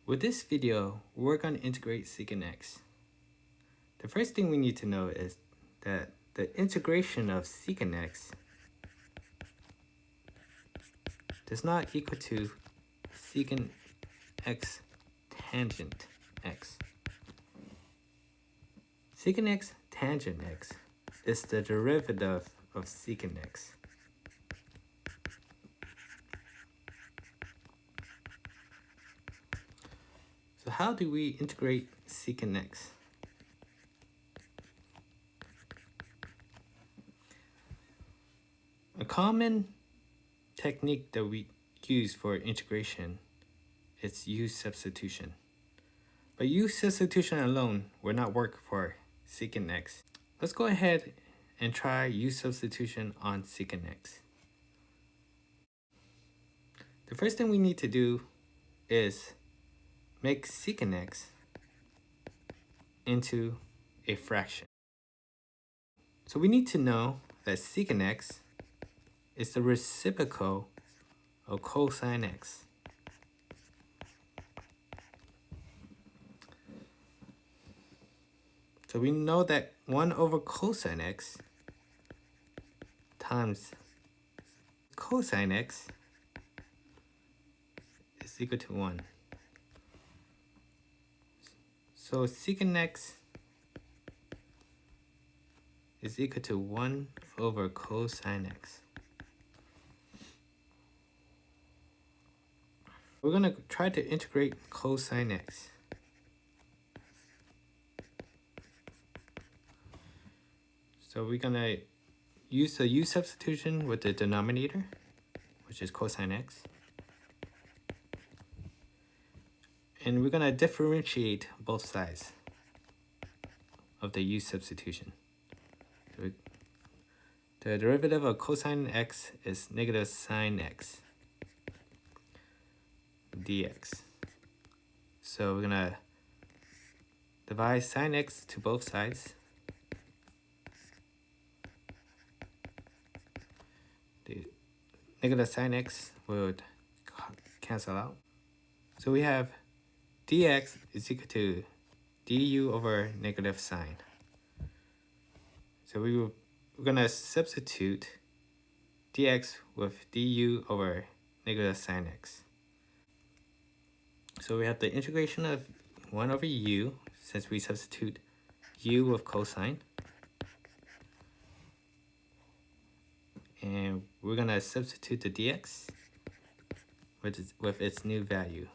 With this video, we're going to integrate secant x. The first thing we need to know is that the integration of secant x does not equal to secant x tangent x. Secant x tangent x is the derivative of secant x. So how do we integrate secant x? A common technique that we use for integration is U substitution. But U substitution alone will not work for secant x. Let's go ahead and try U substitution on secant x. The first thing we need to do is make secant x into a fraction. So we need to know that secant x is the reciprocal of cosine x. So we know that 1 over cosine x times cosine x is equal to 1. So secant x is equal to 1 over cosine x. We're going to try to integrate cosine x. So we're going to use the U substitution with the denominator, which is cosine x. And we're going to differentiate both sides of the U substitution. The derivative of cosine x is negative sine x dx. So we're going to divide sine x to both sides. The negative sine x would cancel out. So we have dx is equal to du over negative sine. So we're going to substitute dx with du over negative sine x. So we have the integration of 1 over u, since we substitute u with cosine. And we're going to substitute the dx with its new value.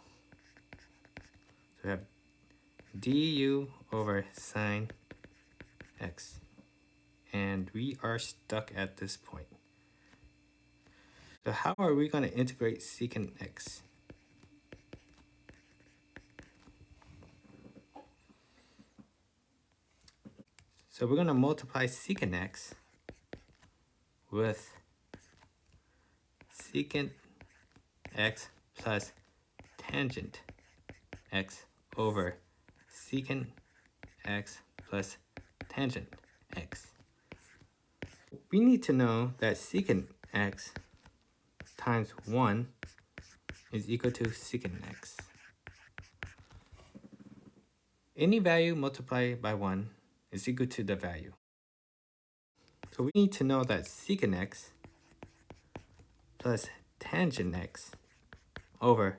So we have du over sine x. And we are stuck at this point. So how are we going to integrate secant x? So we're going to multiply secant x with secant x plus tangent x over secant x plus tangent x. We need to know that secant x times 1 is equal to secant x. Any value multiplied by 1 is equal to the value. So we need to know that secant x plus tangent x over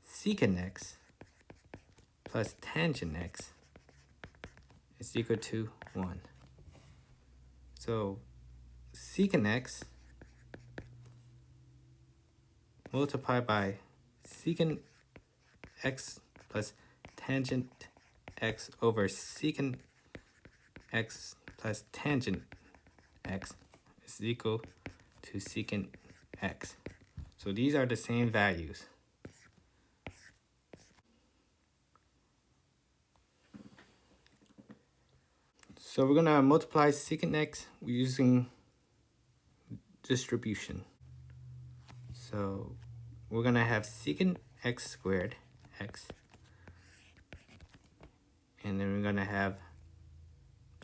secant x plus tangent x is equal to 1. So secant x multiplied by secant x plus tangent x over secant x plus tangent x is equal to secant x. So these are the same values. So we're going to multiply secant x using distribution. So we're going to have secant x squared x. And then we're going to have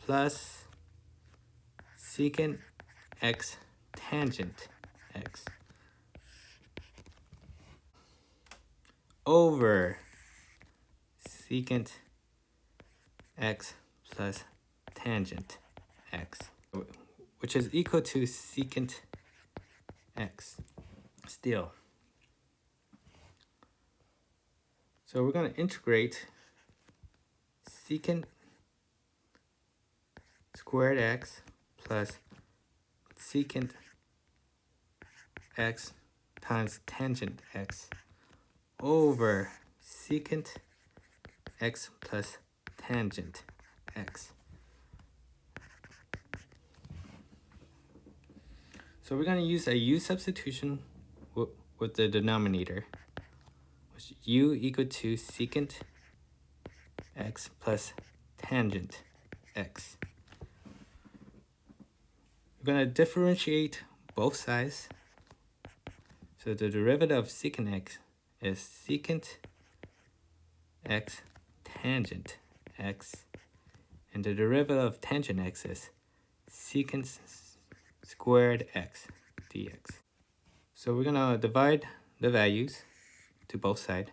plus secant x tangent x over secant x plus tangent x, which is equal to secant x still. So we're going to integrate secant squared x plus secant x times tangent x over secant x plus tangent x. So we're going to use a u substitution with the denominator, which is u equal to secant x plus tangent x. We're going to differentiate both sides. So the derivative of secant x is secant x tangent x, and the derivative of tangent x is secant squared x dx. So we're going to divide the values to both sides.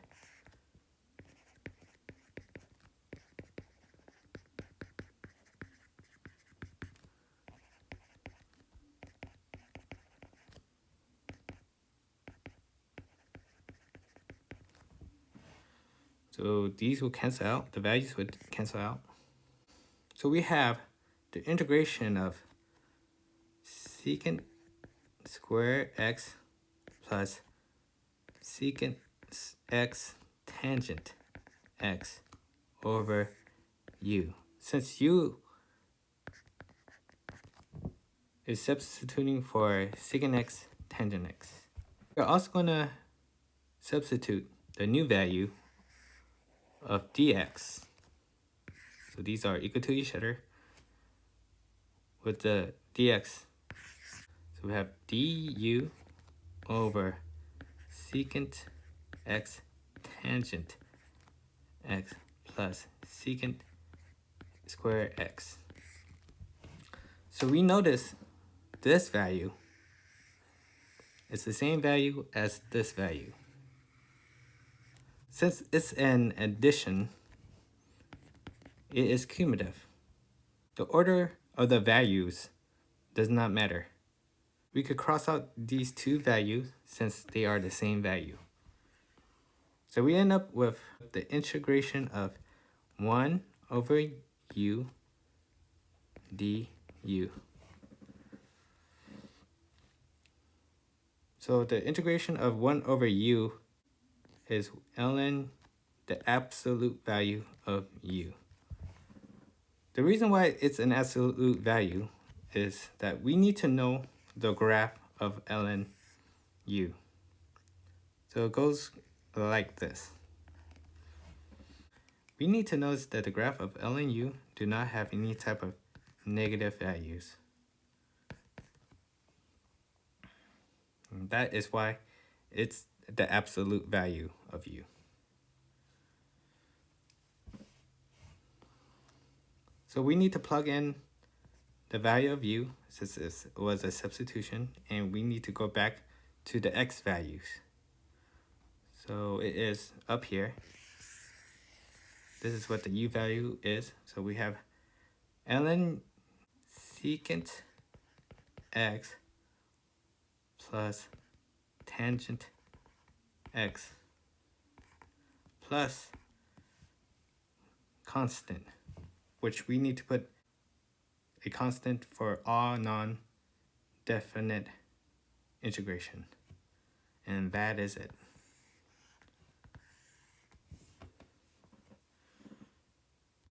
So these will cancel out, the values would cancel out. So we have the integration of secant square x plus secant x tangent x over u. Since u is substituting for secant x tangent x, we're also going to substitute the new value of dx. So these are equal to each other with the dx. So we have du over secant x tangent x plus secant square x. So we notice this value is the same value as this value. Since it's an addition, it is cumulative. The order of the values does not matter. We could cross out these two values since they are the same value. So we end up with the integration of 1 over u du. So the integration of 1 over u is ln the absolute value of u. The reason why it's an absolute value is that we need to know the graph of ln u. So it goes like this. We need to notice that the graph of ln u do not have any type of negative values. And that is why it's the absolute value of u. So we need to plug in the value of u, since this was a substitution, and we need to go back to the x values. So it is up here. This is what the u value is. So we have ln secant x plus tangent x plus constant, which we need to put a constant for all non-definite integration. And that is it.